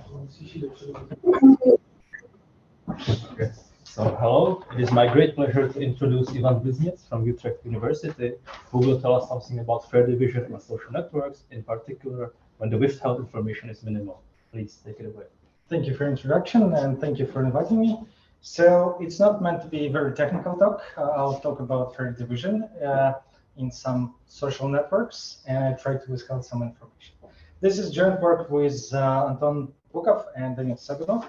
Okay. So, hello. It is my great pleasure to introduce Ivan Bliznets from Utrecht University, who will tell us something about fair division in social networks, in particular when the withheld information is minimal. Please take it away. Thank you for your introduction, and thank you for inviting me. So it's not meant to be a very technical talk. I'll talk about fair division in some social networks, and I try to withhold some information. This is joint work with Anton Bukov and Daniel Sagunov.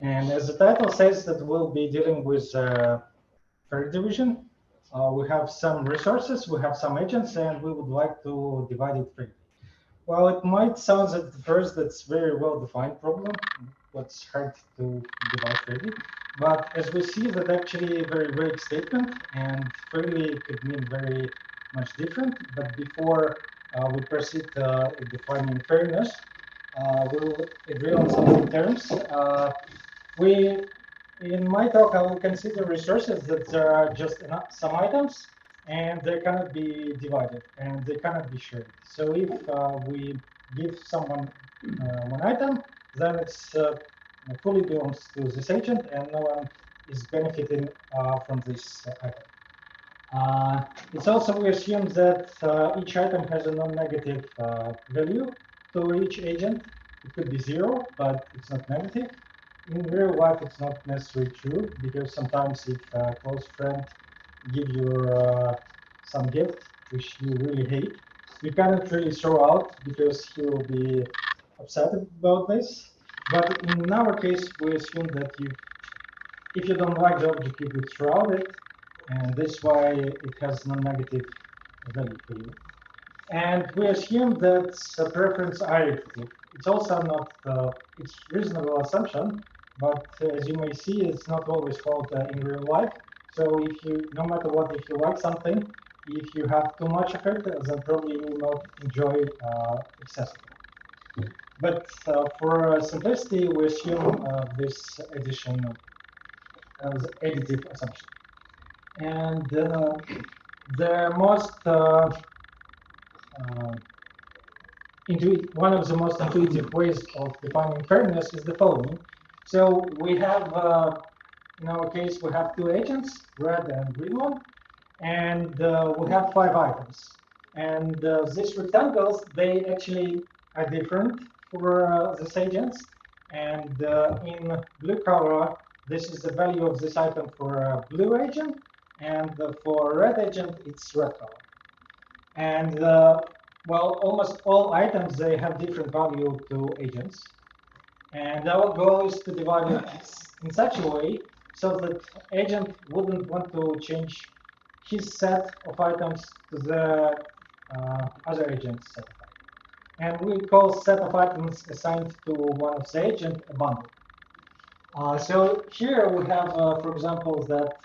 And as the title says, that we'll be dealing with fair division. We have some resources, we have some agents, and we would like to divide it fairly. Well, it might sound at first that's very well-defined problem, what's hard to divide fairly. But as we see, that actually a very vague statement, and fairly could mean very much different. But before we proceed defining fairness, we'll agree on some terms. In my talk, I will consider resources that there are just some items, and they cannot be divided, and they cannot be shared. So if we give someone one item, then it's fully belongs to this agent, and no one is benefiting from this item. It's also, we assume that each item has a non-negative value to each agent. It could be 0, but it's not negative. In real life, it's not necessarily true, because sometimes if a close friend give you some gift which you really hate, you cannot really throw out because he will be upset about this. But in our case, we assume that if you don't like the object, you could throw out it, and that's why it has non-negative value for you. And we assume that preference are iterative. It's also not, it's reasonable assumption, but as you may see, it's not always followed in real life. So if you, no matter what, if you like something, if you have too much of it, then probably you will not enjoy excessively. But for simplicity, we assume this addition as additive assumption. And the most one of the most intuitive ways of defining fairness is the following. So we have, in our case, we have two agents, red and green one, and we have 5 items. And these rectangles, they actually are different for these agents. And in blue color, this is the value of this item for a blue agent, and for red agent, it's red color. And well, almost all items, they have different value to agents. And our goal is to divide it in such a way so that agent wouldn't want to change his set of items to the other agent's set of items. And we call set of items assigned to one of the agent a bundle. So here we have, for example, that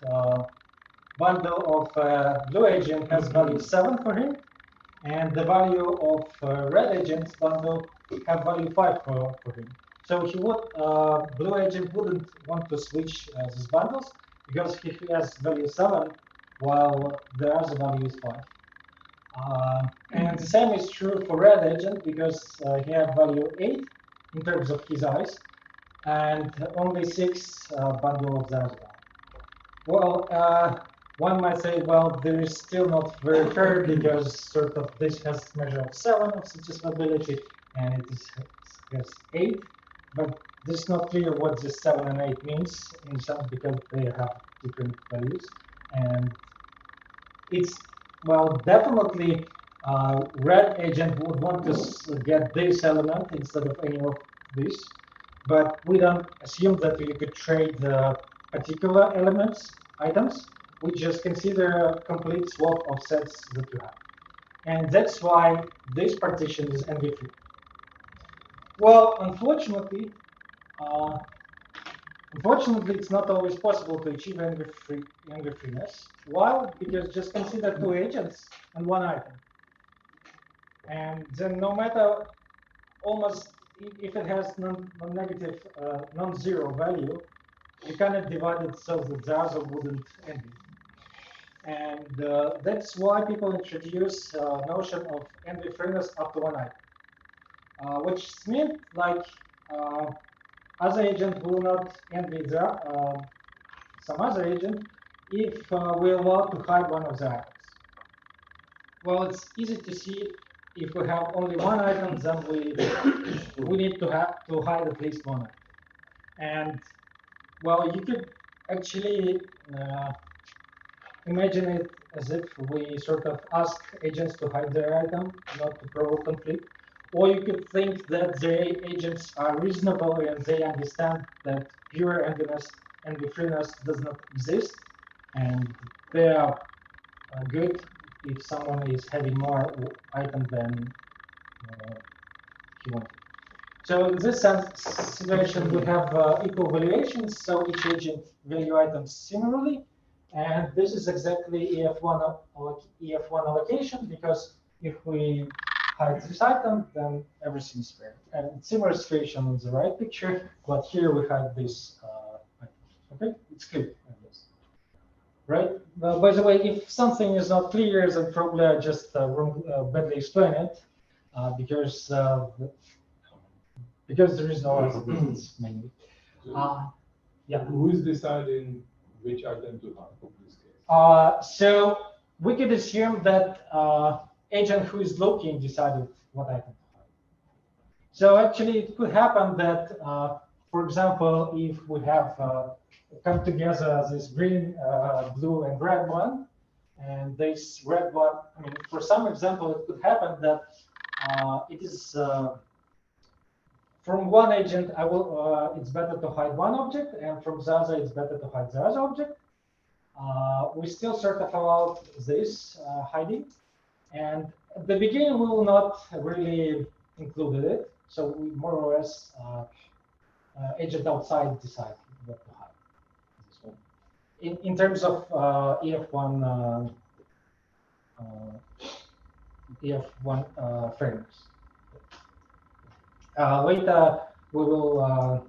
bundle of blue agent has value 7 for him, and the value of red agent's bundle have value 5 for him. So he would, blue agent wouldn't want to switch these bundles because he has value 7 while the other value is 5. And the same is true for red agent because he has value 8 in terms of his eyes and only 6 bundle of the other one. Well, one might say, well, there is still not very fair because sort of this has measure of 7 of satisfiability and it has 8, but this is not clear what this 7 and 8 means in some because they have different values. And it's, well, definitely red agent would want to get this element instead of any of this, but we don't assume that you could trade particular elements, items. We just consider a complete swap of sets that you have. And that's why this partition is envy-free. Well, unfortunately, it's not always possible to achieve envy-freeness. Why? Because just consider 2 agents and 1 item. And then no matter, almost, if it has non-negative, non-zero value, you cannot divide it so that the other wouldn't envy. And that's why people introduce notion of envy-freeness up to 1 item, which means like other agent will not envy some other agent if we allow to hide one of the items. Well, it's easy to see if we have only one item, then we need to hide at least one item. And well, you could actually imagine it as if we sort of ask agents to hide their item, not to provoke conflict. Or you could think that the agents are reasonable and they understand that pure enviness and freeness does not exist, and they are good if someone is having more items than he wanted. So in this situation, we have equal valuations, so each agent value items similarly, and this is exactly EF1 allocation, because if we hide this item, then everything is fair. And similar situation on the right picture, but here we hide this item. Okay, it's clear, I guess. Right? By the way, if something is not clear, then probably I just badly explain it, because there is no other business mainly. Yeah. Who is deciding which item to hide in this case? So we could assume that agent who is looking decided what item to hide. So actually, it could happen that, for example, if we have come together this green, blue, and red one, and this red one, I mean, for some example, it could happen that it is from one agent, it's better to hide one object, and from the other, it's better to hide the other object. We still sort of allow this hiding, and at the beginning, we will not really include it. So we more or less agent outside decide what to hide. This one. In terms of EF1 frameworks. Later, we will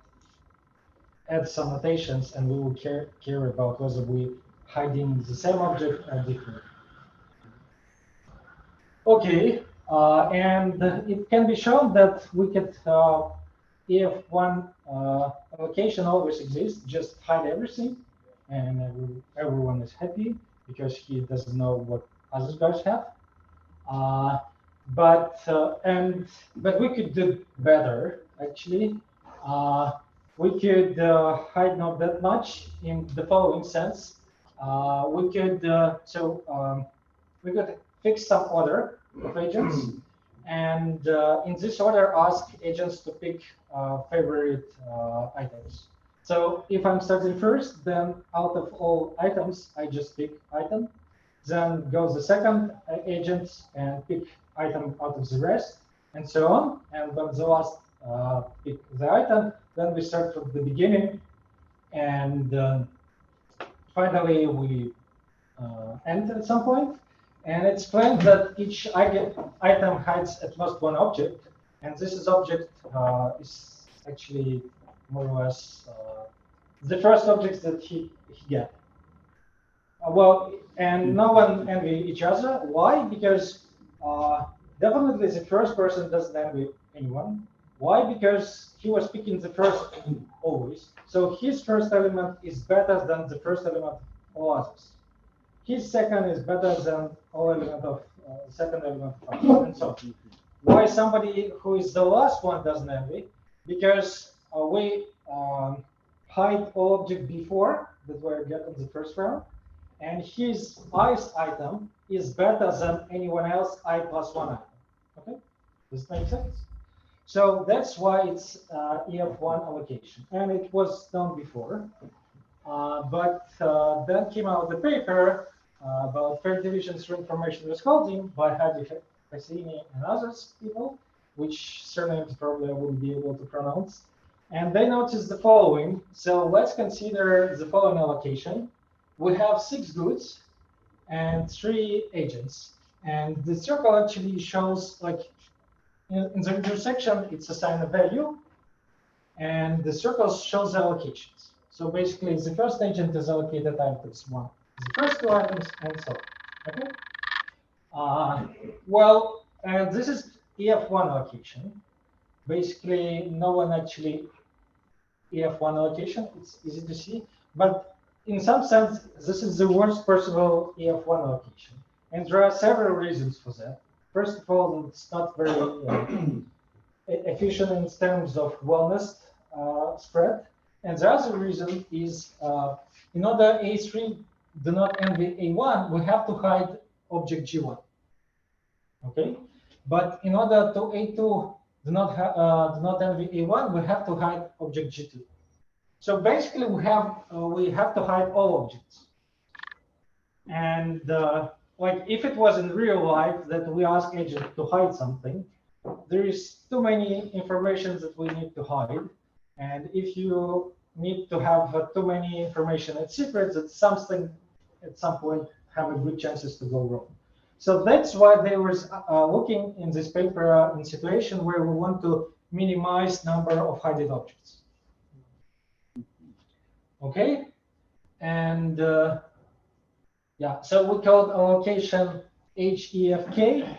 add some notations, and we will care about whether we hiding the same object or different. Okay, and it can be shown that we could EF1 allocation always exists, just hide everything, and everyone is happy because he doesn't know what other guys have. But we could do better actually. We could hide not that much in the following sense. We could we could fix some order of agents, and in this order, ask agents to pick favorite items. So if I'm starting first, then out of all items, I just pick item. Then goes the second agent and pick item out of the rest, and so on. And when the last pick the item, then we start from the beginning, and finally we end at some point. And it's planned that each item hides at most one object, and this object is actually more or less the first object that he get. Well, and no one envy each other. Why? Because definitely the first person doesn't envy anyone. Why? Because he was picking the first always. So his first element is better than the first element of all others. His second is better than all element of second element of others, and so on. Why somebody who is the last one doesn't envy? Because we hide all object before that were get in the first round, and his ice item is better than anyone else I plus one item. Okay, does it make sense? So that's why it's EF1 allocation, and it was done before. But then came out the paper about fair division through information withholding by Hadi Hassini and others people, which surnames probably I wouldn't be able to pronounce. And they noticed the following. So let's consider the following allocation. We have 6 goods and 3 agents. And the circle actually shows, like, in the intersection, it's assigned a value. And the circle shows the allocations. So basically, the first agent is allocated items 1. The first 2 items, and so on. Okay. Well, this is EF1 allocation. basically no one actually EF1 allocation. It's easy to see, but in some sense, this is the worst possible EF1 allocation. And there are several reasons for that. First of all, it's not very efficient in terms of wellness spread. And the other reason is in order A3 do not envy A1, we have to hide object G1. Okay, but in order to A2 do not envy A1, we have to hide object G2. So basically, we have to hide all objects. And like if it was in real life that we ask agent to hide something, there is too many information that we need to hide. And if you need to have too many information and secrets, that something at some point have a good chances to go wrong. So that's why they were looking in this paper in situation where we want to minimize number of hidden objects. Okay, and yeah, so we called allocation HEFK.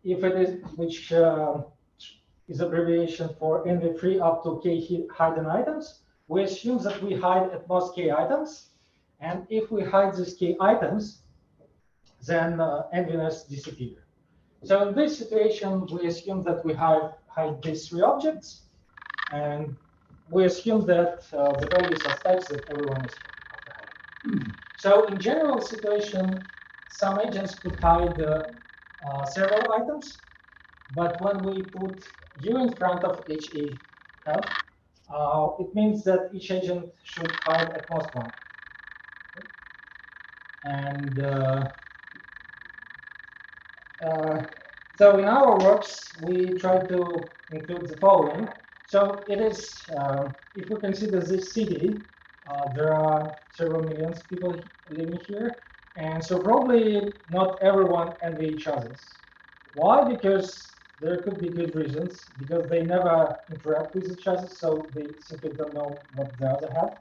If it is, which is abbreviation for envy-free up to k hidden items, we assume that we hide at most k items, and if we hide these k items, then enviness disappears. So in this situation, we assume that we hide these three objects, and we assume that the values are such that everyone is hiding. So in general situation, some agents could hide several items, but when we put U in front of HEF, it means that each agent should hide at most one. And so in our works, we try to include the following. So it is, if we consider this city, there are several millions of people living here. And so probably not everyone envy each other's. Why? Because there could be good reasons, because they never interact with each other, so they simply don't know what the other have.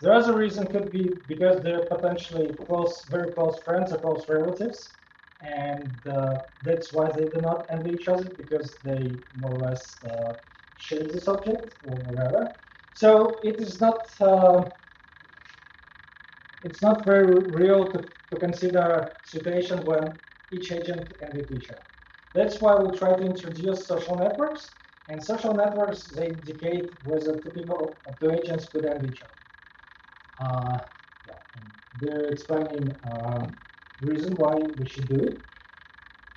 The other reason could be because they're potentially close, very close friends or close relatives, and that's why they do not envy each other, because they more or less share this object or whatever. So it is not it's not very real to consider situation when each agent envy each other. That's why we try to introduce social networks, and social networks, they indicate whether two agents could envy each other. Yeah, they're explaining the reason why we should do it,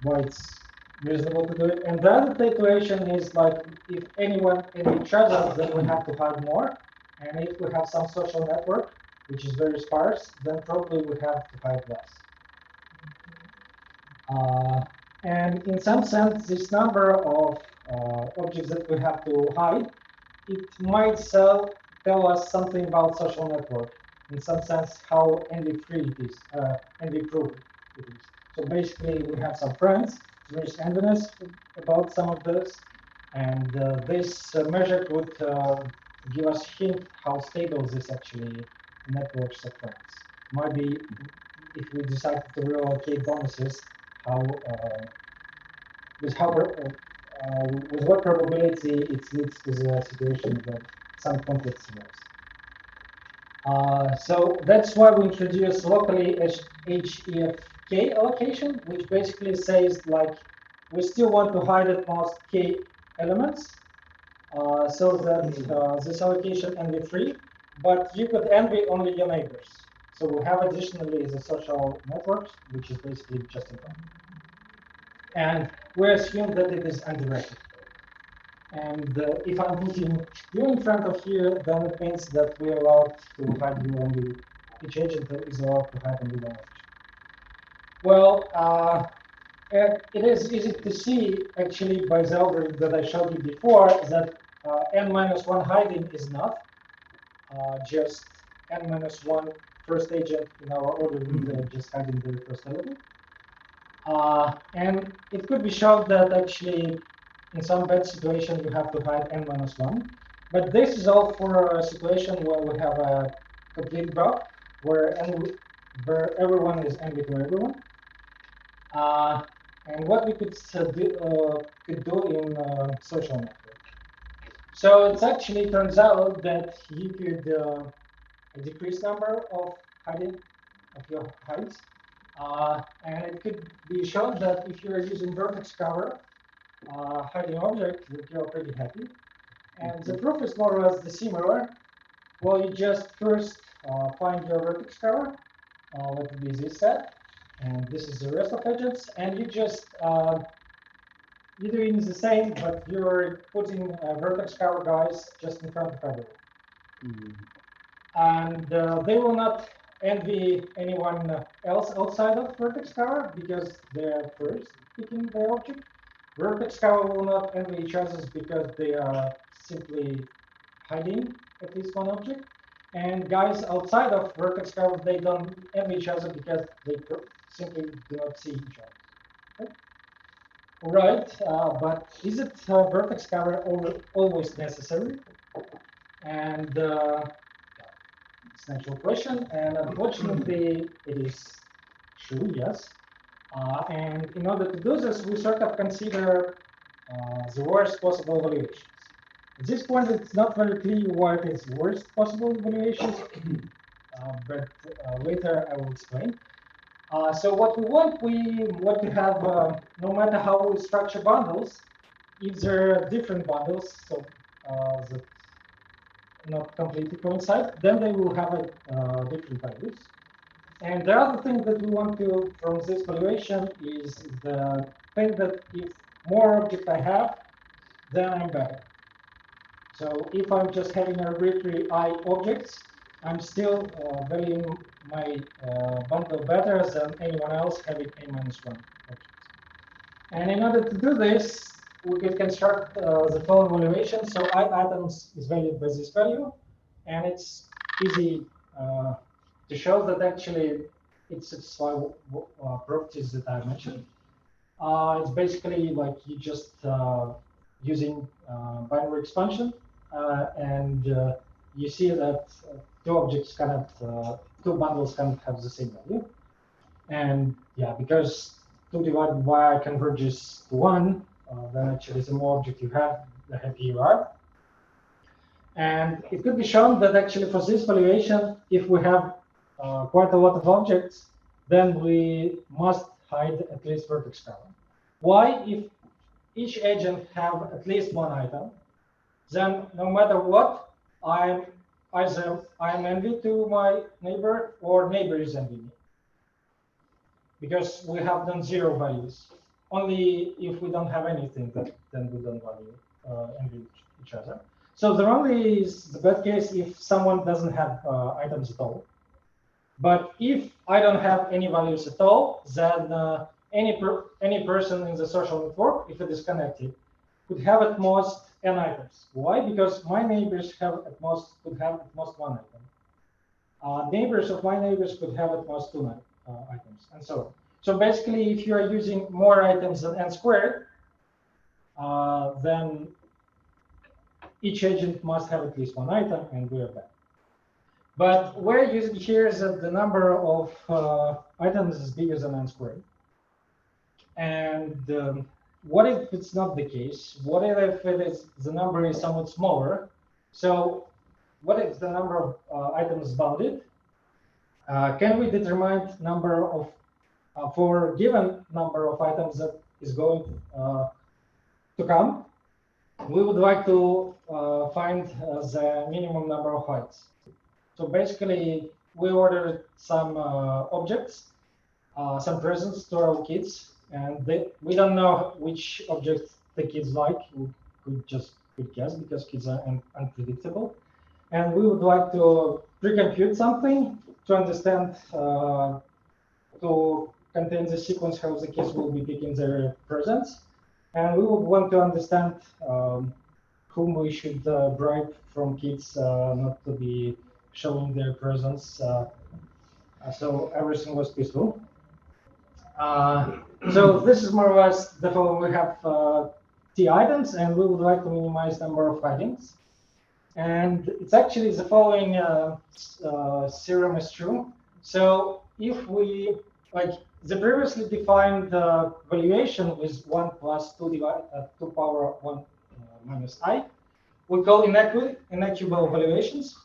why it's reasonable to do it. And the other situation is like if anyone envy each other, then we have to hide more. And if we have some social network, which is very sparse, then probably we have to hide less. And in some sense, this number of objects that we have to hide, it might tell us something about social network. In some sense, how envy-free it is, envy-proof it is. So basically, we have some friends. There is enviness about some of those, and this measure would give us hint how stable this actually networks of friends. Maybe if we decide to reallocate bonuses, with what probability it leads to the situation that some conflicts arise. So that's why we introduce locally HEFK allocation, which basically says like we still want to hide at most k elements, so that this allocation envy free, but you could envy only your neighbors. So we have additionally the social networks, which is basically just in front. And we assume that it is undirected. And if I'm putting you in front of here, then it means that we are allowed to hide you only, each agent is allowed to hide only one agent. Well, it is easy to see actually by the algorithm that I showed you before that n-1 hiding is not just n-1 first agent in our order with just hiding the first element. And it could be shown that actually in some bad situation you have to hide n-1. But this is all for a situation where we have a complete block where everyone is envy to everyone. and what we could do in social network. So it actually turns out that you could decrease number of hiding of your heights, and it could be shown that if you are using vertex cover hiding object, that you're pretty happy. And the proof is more or less the similar. Well, you just first find your vertex cover, let it be this set, and this is the rest of edges, and you just you're doing the same, but you're putting vertex cover guys just in front of everyone. And they will not envy anyone else outside of vertex cover because they're first picking the object. Vertex cover will not envy each other because they are simply hiding at least one object. And guys outside of vertex cover, they don't envy each other because they simply do not see each other. Okay? Right, but is it vertex cover always necessary? And it's an actual question, and unfortunately, it is true, yes. And in order to do this, we sort of consider the worst possible evaluations. At this point, it's not very clear what is worst possible evaluations, but later I will explain. So what we want to have, no matter how we structure bundles, if there are different bundles, so that not completely coincide, then they will have different values. And the other thing that we want to, from this valuation, is the thing that if more object I have, then I'm better. So if I'm just having arbitrary I objects, I'm still valuing my bundle better than anyone else having a-1 object. And in order to do this, we can construct the following valuation. So I items is valued by this value, and it's easy to show that actually it satisfies properties that I mentioned. It's basically like you just using binary expansion, and you see that two objects cannot, two bundles cannot have the same value. And yeah, because 2 divided by converges to 1, then actually the more object you have, the happier you are. And it could be shown that actually for this valuation, if we have quite a lot of objects, then we must hide at least vertex cover. Why? If each agent have at least one item, then no matter what, I'm envy to my neighbor or neighbor is envy me. Because we have done 0 values. Only if we don't have anything, then we don't value envy each other. So the only is the bad case if someone doesn't have items at all. But if I don't have any values at all, then any person in the social network, if it is connected, could have at most n items. Why? Because my neighbors could have at most 1 item. Neighbors of my neighbors could have at most 2 items, and so on. So basically, if you are using more items than n squared, then each agent must have at least 1 item, and we are back. But we're using here is that the number of items is bigger than n squared. And what if it's not the case? What if the number is somewhat smaller? So what if the number of items is bounded? Can we determine number of for given number of items that is going to come? We would like to find the minimum number of heights. So basically, we ordered some objects, some presents to our kids, and we don't know which object the kids like. We could just guess because kids are unpredictable. And we would like to pre-compute something to understand, to contain the sequence how the kids will be picking their presents. And we would want to understand whom we should bribe from kids not to be showing their presence. So everything was peaceful. So this is more or less the following. We have T items, and we would like to minimize number of hidings. And it's actually the following theorem is true. So if we, like, the previously defined valuation with 1 plus 2 divided 2 power 1 minus I, we call inequitable valuations.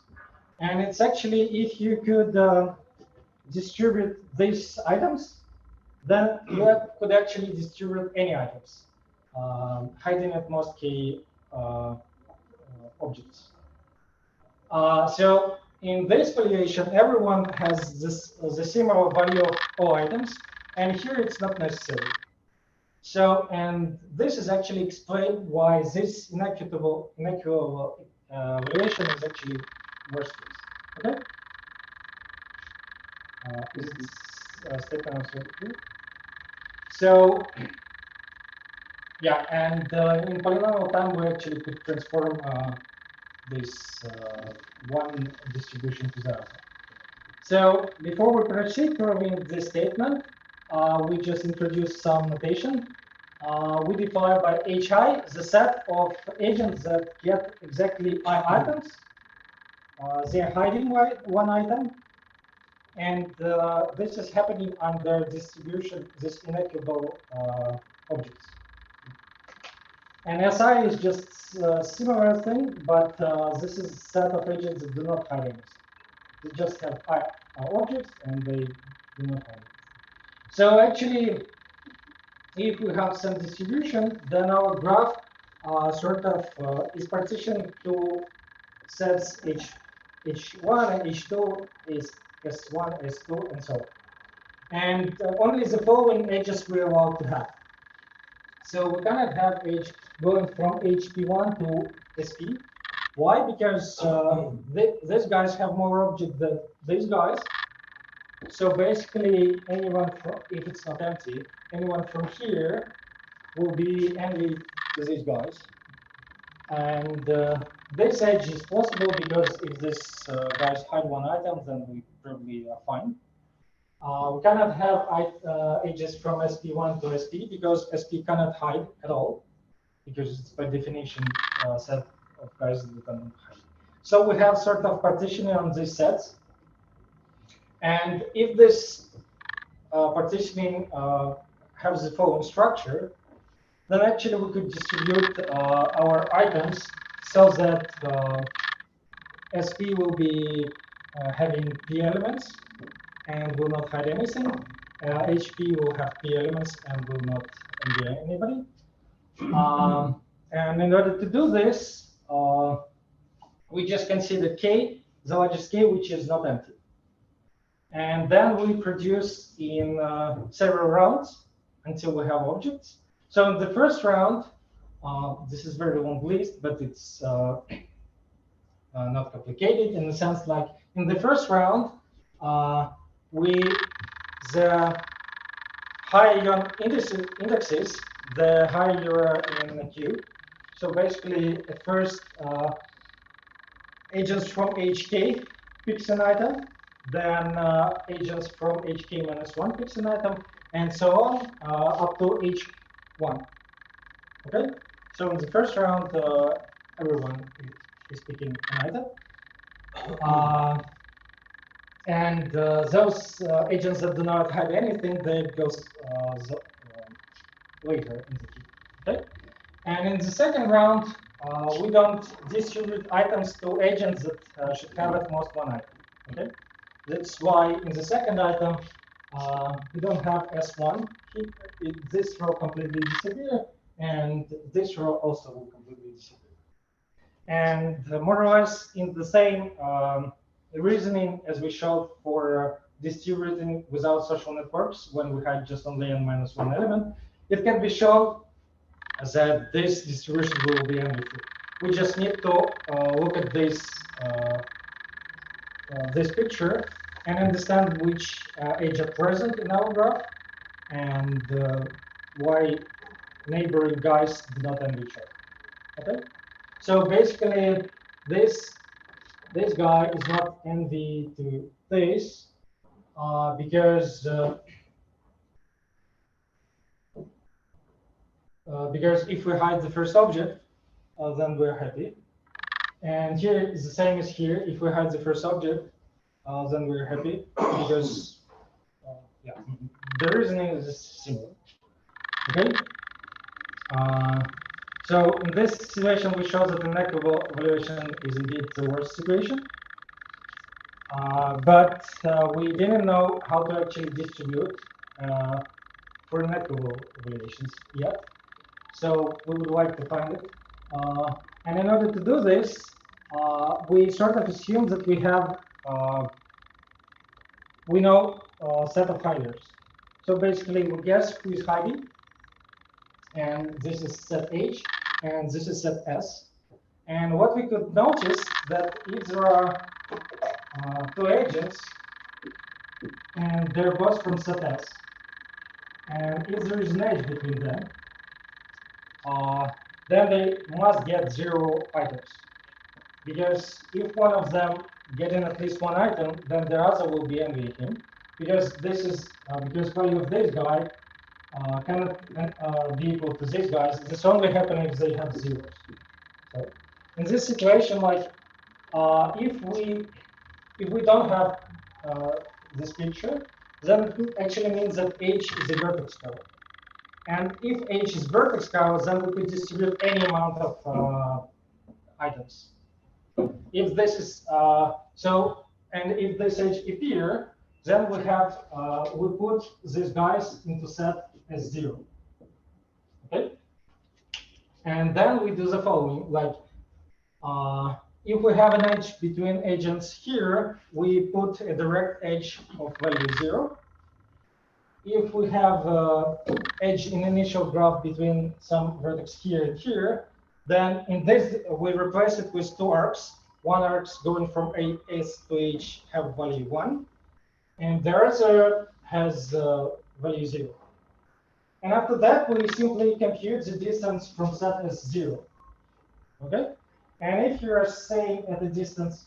And it's actually if you could distribute these items, then you could actually distribute any items, hiding at most k objects. So in this valuation, everyone has the similar value of all items, and here it's not necessary. So, and this is actually explained why this inequitable valuation is actually worst case. Okay. Is it statement answered here? So, yeah, and in polynomial time, we actually could transform this one distribution to the other. So before we proceed to reviewing this statement, we just introduce some notation. We define by hi the set of agents that get exactly I items. They're hiding one item. And this is happening under distribution, this inequitable objects. And SI is just a similar thing, but this is a set of agents that do not hide anything. They just have objects and they do not hide anything. So actually, if we have some distribution, then our graph sort of is partitioned to sets H1 and H2 is S1, S2, and so on. And only the following edges we're allowed to have. So we cannot have H going from HP1 to SP. Why? Because these guys have more objects than these guys. So basically, anyone from, if it's not empty, anyone from here will be envy to these guys. And this edge is possible because if this guys hide one item, then we probably are fine. We cannot have edges from SP1 to SP because SP cannot hide at all, because it's by definition a set of guys that cannot hide. So we have sort of partitioning on these sets. And if this partitioning has the following structure, then actually we could distribute our items so that SP will be having P elements and will not hide anything. HP will have P elements and will not envy anybody. And in order to do this, we just consider K, the largest K, which is not empty. And then we produce in several rounds until we have objects. So in the first round, this is very long list, but it's not complicated in the sense like in the first round, the higher your indexes, the higher you are in the queue. So basically, at first, agents from HK picks an item, then agents from HK minus 1 picks an item, and so on up to H1. Okay, so in the first round, everyone is picking an item. And those agents that do not hide anything, they go later in the queue. Okay, and in the second round, we don't distribute items to agents that should have at most one item. Okay, that's why in the second item we don't have S1. This row completely disappear, and this row also will completely disappear. And more or less in the same reasoning as we showed for distributing without social networks when we had just only n minus 1 element, it can be shown that this distribution will be envy-free. We just need to look at this this picture and understand which edge are present in our graph and why neighboring guys do not envy each other. Okay, so basically this guy is not envy to this because if we hide the first object, then we're happy. And here is the same as here. If we hide the first object, then we're happy because Yeah, the reasoning is similar. Okay. So in this situation, we show that an equitable evaluation is indeed the worst situation. But we didn't know how to actually distribute for inequitable evaluations yet. So we would like to find it. And in order to do this, we sort of assume that we have, we know a set of hiders. So basically we guess who is hiding. And this is set H, and this is set S. And what we could notice that if there are two agents, and they're both from set S, and if there is an edge between them, then they must get 0 items. Because if one of them getting at least one item, then the other will be envying him. Because this is because value of this guy cannot be equal to these guys. This only happens if they have zeros. So in this situation, like if we don't have this picture, then it actually means that H is a vertex cover. And if H is vertex cover, then we could distribute any amount of items. If this is so, and if this H appear, then we have we put these guys into set as 0. Okay, and then we do the following: like if we have an edge between agents here, we put a direct edge of value 0. If we have edge in initial graph between some vertex here and here, then in this we replace it with two arcs. One arc going from S to H have value 1, and the other has value 0. And after that, we simply compute the distance from set as 0. Okay? And if you are saying at a distance,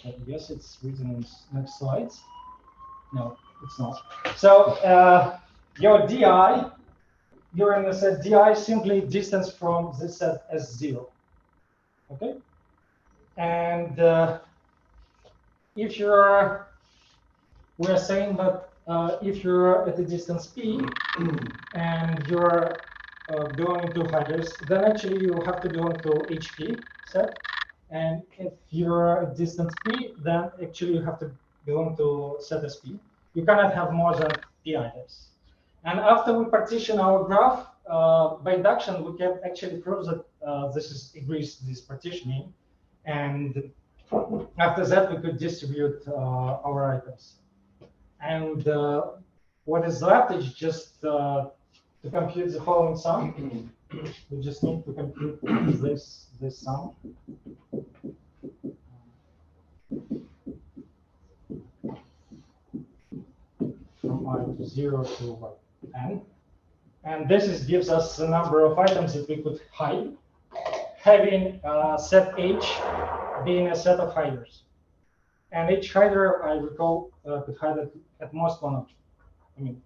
I guess it's written in next slides. No, it's not. So your DI, you're in the set DI simply distance from this set as 0. Okay? And if you're, we're saying that if you're at a distance P and you're belonging to hiders, then actually you have to belong to HP set. And if you're at distance P, then actually you have to belong to set SP. You cannot have more than P items. And after we partition our graph, by induction, we can actually prove that this agrees to this partitioning. And after that, we could distribute our items. And what is left is just to compute the following sum. We just need to compute this sum. From I to 0 to n. And this gives us the number of items that we could hide, having set H being a set of hiders. And each hider, I recall, could hide at most one object. I mean,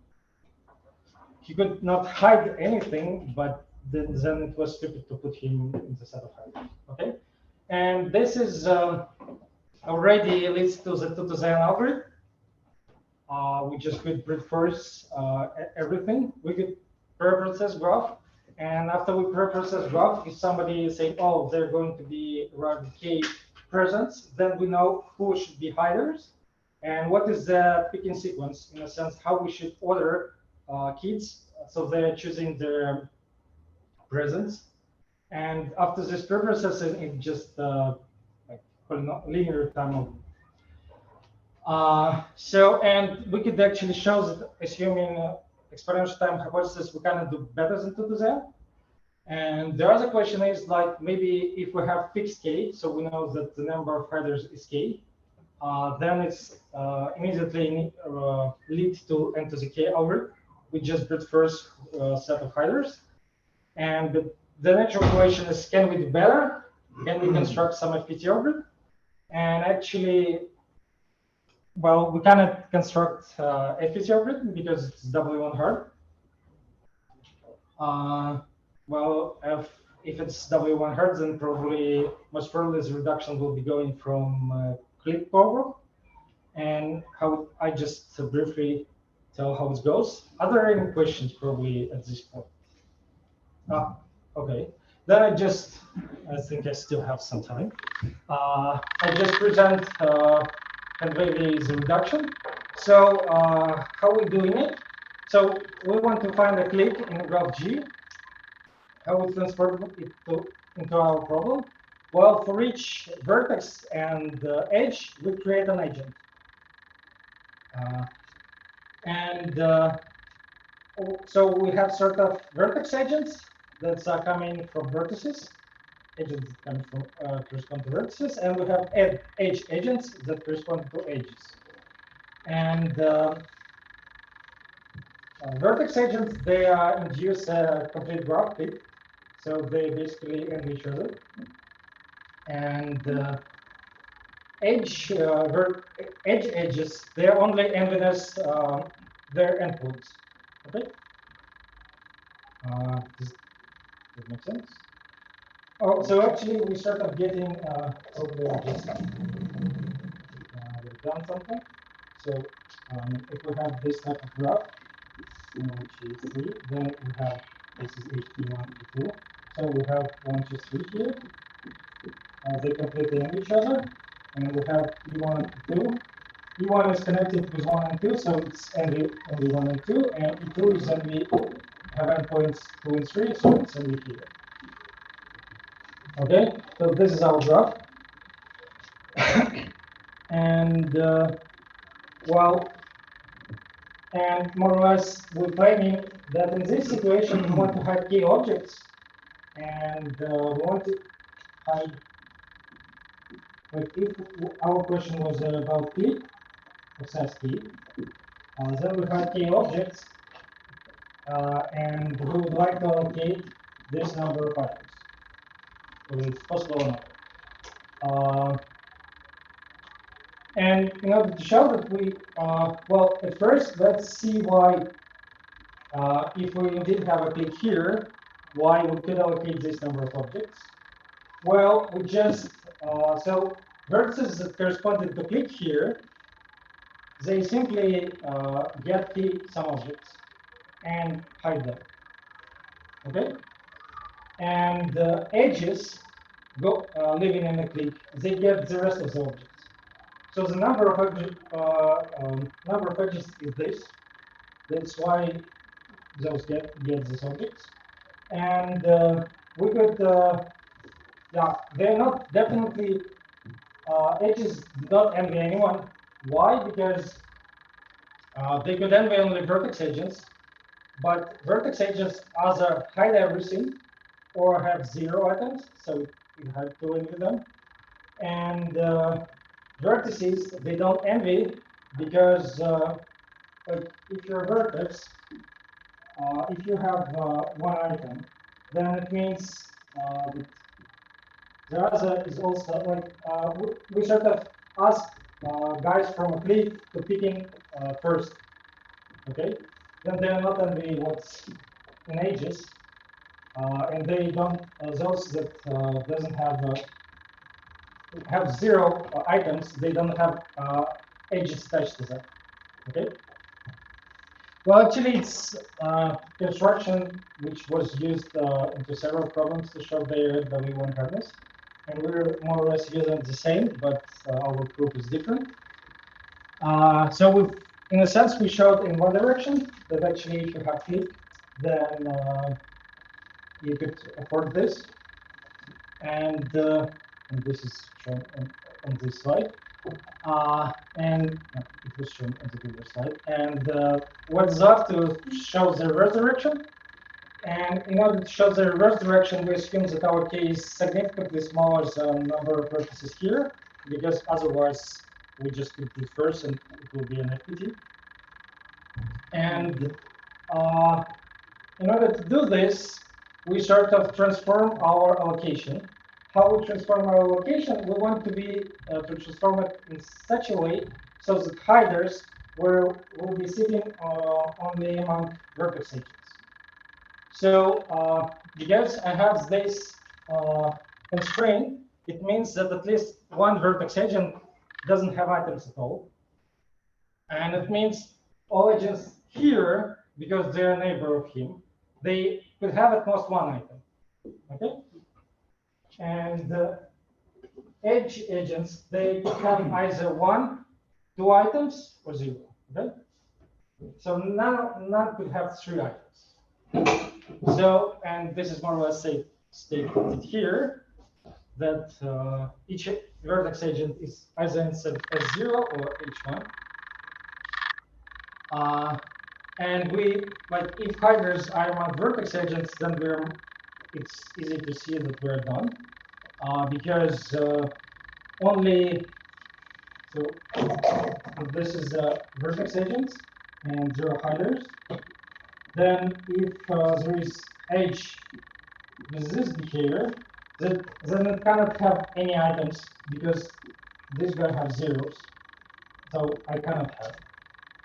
he could not hide anything, but then it was stupid to put him in the set of hiders. Okay, and this is already leads to the 2 to the n algorithm. We just could brute force everything. We could preprocess graph, and after we preprocess graph, if somebody is saying, oh, they're going to be around K presence, then we know who should be hiders and what is the picking sequence, in a sense, how we should order kids so they're choosing their presence. And after this preprocessing, it just like linear time. And we could actually show that assuming exponential time hypothesis, we cannot do better than 2 to the n. And the other question is, like, maybe if we have fixed K, so we know that the number of hiders is K, then it's immediately lead to n to the K algorithm. We just brute first set of hiders. And the natural question is, can we do better? Can we construct some FPT algorithm? And actually, well, we cannot construct FPT algorithm because it's W1 hard. Well, if it's W1 hard, then probably most probably the reduction will be going from click power. And how I just briefly tell how it goes. Are there any questions probably at this point? Okay. Then I think I still have some time. I just present convey the reduction. So how are we doing it? So we want to find a click in the graph G. How we transform it into our problem? Well, for each vertex and edge, we create an agent. So we have sort of vertex agents that are coming from vertices, agents that come from correspond to vertices, and we have edge agents that correspond to edges. And vertex agents, they induce a complete graph click, so they basically end each other. And edges, they're only enviness their endpoints. Okay. Does that make sense? Oh, so actually we start of getting just done something. So if we have this type of graph, which is 3, then we have this is HT1, HT2. So we have 1, 2, 3 here. They completely end each other, and we have E1 and E2. E1 is connected with 1 and 2, so it's NV 1 and 2, and E2 is NV have endpoints 2 and 3, so it's NV here. Okay, so this is our graph. And well, and more or less we're claiming that in this situation we want to hide key objects, and we want to hide. Like if our question was about key, access key, then we hide key objects, and we would like to allocate this number of items. So it's possible or not. And in order to show that we, well, at first, let's see why, if we indeed have a click here, why we could allocate this number of objects. Well, we just, so vertices that corresponded to click here, they simply get key some objects and hide them. Okay? And edges go living in a click, they get the rest of the objects. So the number of edges is this. That's why those get these objects. And we could, yeah, they're not definitely edges do not envy anyone. Why? Because they could envy only vertex agents, but vertex agents either hide everything or have 0 items, so you have to envy them. And vertices, they don't envy because like if you're a vertex, if you have 1 item, then it means that the other is also like we sort of ask guys from a cliff to picking first, okay? Then they're not envy what's in ages, and they don't those that doesn't have 0 items, they don't have edges attached to them. Okay. Well, actually, it's construction which was used into several problems to show their W1 harness, and we're more or less using the same, but our proof is different. So we've, in a sense, we showed in one direction that actually, if you have click, then you could afford this, and this is shown on this slide. And it was shown on the previous slide. And what's up to show the reverse direction. And in order to show the reverse direction, we assume that our k is significantly smaller than number of vertices here, because otherwise we just compute first and it will be an FPT. And in order to do this, we sort of transform our allocation. How we transform our allocation? We want to be to transform it in such a way so that hiders will be sitting only among vertex agents. So because I have this constraint, it means that at least one vertex agent doesn't have items at all, and it means all agents here, because they're a neighbor of him, they could have at most one item. Okay? And the edge agents, they could have either one, two items, or zero. Okay? So none could have three items. So, and this is more or less stated here, that each vertex agent is either instead S0 or H1. And we, like, if hiders are among vertex agents, then it's easy to see that we're done. Because only, so this is the vertex agents and zero hiders. Then if there is edge with this behavior, then it cannot have any items because this guy has zeros. So I cannot have.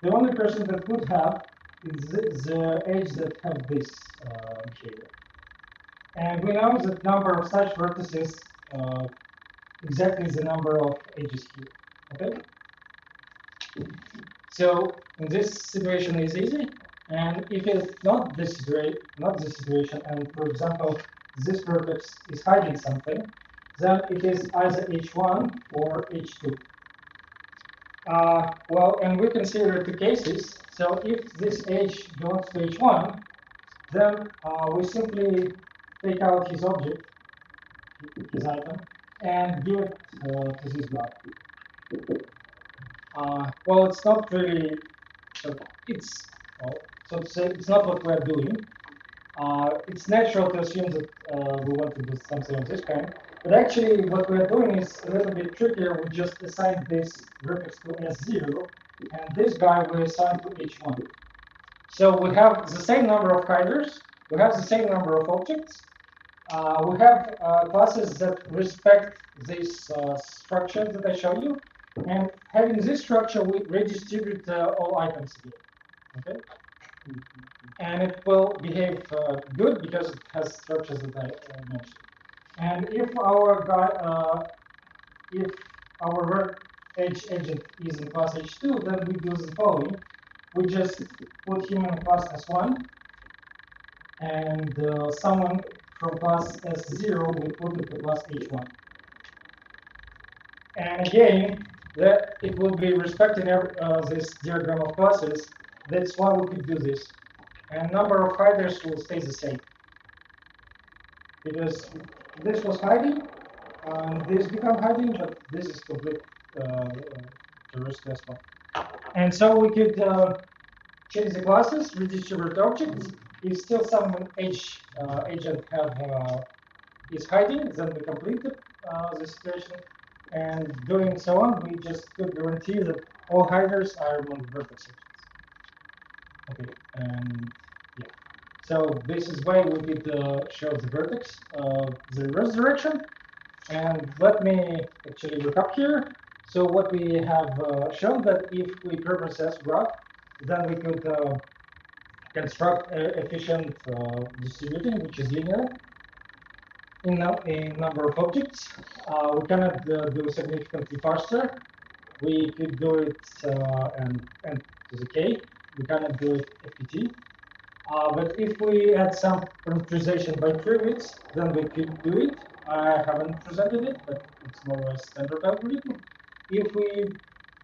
The only person that could have is the edge that have this behavior. And we know that number of such vertices exactly the number of edges here. Okay. So in this situation is easy, and if it's not this situation, and for example this vertex is hiding something, then it is either H1 or H2. Well, and we consider two cases. So if this edge belongs to H1, then we simply take out his object, his item, and give it to this guy. Well, it's not really, so it's, well, so to say, it's not what we're doing. It's natural to assume that we want to do something of this kind, but actually what we're doing is a little bit trickier. We just assign this vertex to S0, and this guy we assign to H1. So we have the same number of hiders, we have the same number of objects, we have classes that respect this structure that I showed you, and having this structure, we redistribute all items again. Okay, and it will behave good because it has structures that I mentioned. And if our edge agent is in class H2, then we do the following: we just put him in class S1, and someone from class S0 we put it to class H1. And again, that it will be respecting this diagram of classes. That's why we could do this. And number of hiders will stay the same. Because this was hiding, and this become hiding, but this is complete reverse class one. And so we could change the classes, redistribute objects. If still some edge agent is hiding, then we complete the situation. And doing so on, we just could guarantee that all hiders are among vertex agents. Okay, and yeah. So this is why we could show the vertex, the reverse direction. And let me actually look up here. So what we have shown that if we process graph, then we could construct efficient distributing, which is linear in number of objects. We cannot do significantly faster. We could do it and to the k. We cannot do it FPT. But if we add some parameterization by triwits, then we could do it. I haven't presented it, but it's more or less standard algorithm. If we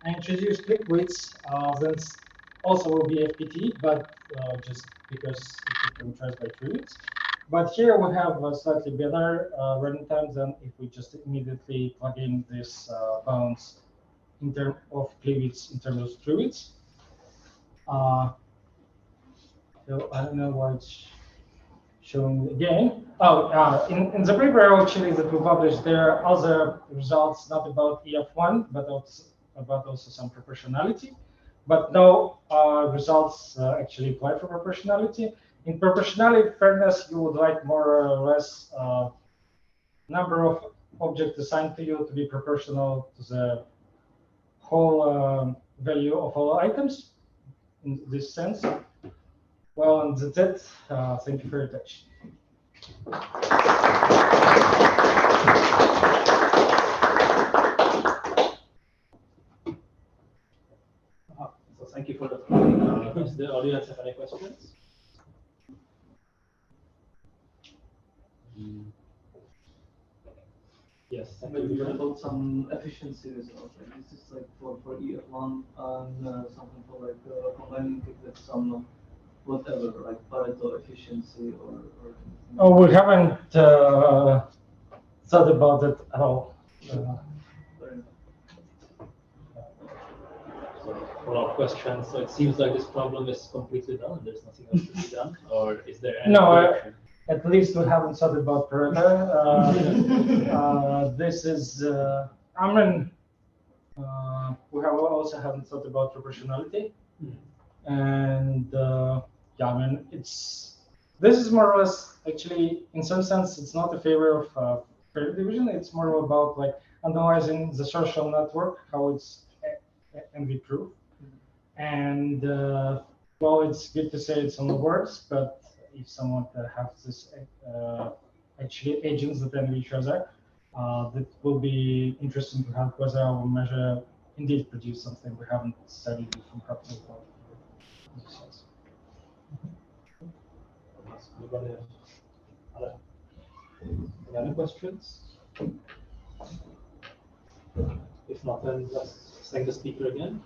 introduce click widths, then also will be FPT, but just because it's parameterized by triwits. But here we have a slightly better running time than if we just immediately plug in this bounds in terms of click-widths in terms of triwits. So I don't know why it's showing again. Oh, in the paper actually that we published, there are other results not about EF1, but about also some proportionality. But no results actually apply for proportionality. In proportionality fairness, you would like more or less number of objects assigned to you to be proportional to the whole value of all items in this sense. Well, and that's it. Thank you for your attention. So thank you for that. audience have any questions? Yes. Maybe about some efficiency results. Like this is like for EF1 and something for like combining it with some whatever, like Pareto efficiency or anything. Oh, we haven't thought about it at all. Follow-up questions. So it seems like this problem is completely done. There's nothing else to be done, or is there any? No, at least we haven't thought about Pareto. This is, I mean, we have also haven't thought about proportionality, and yeah, I mean, this is more or less actually, in some sense, it's not a favor of fair division. It's more about like analyzing the social network, how it's envy proof, and well, it's good to say it's on the words, but if someone has this actually agents that envy each other, that will be interesting to have whether our measure indeed produce something we haven't studied from practical point of view. Anybody have any other questions? If not, then let's thank the speaker again.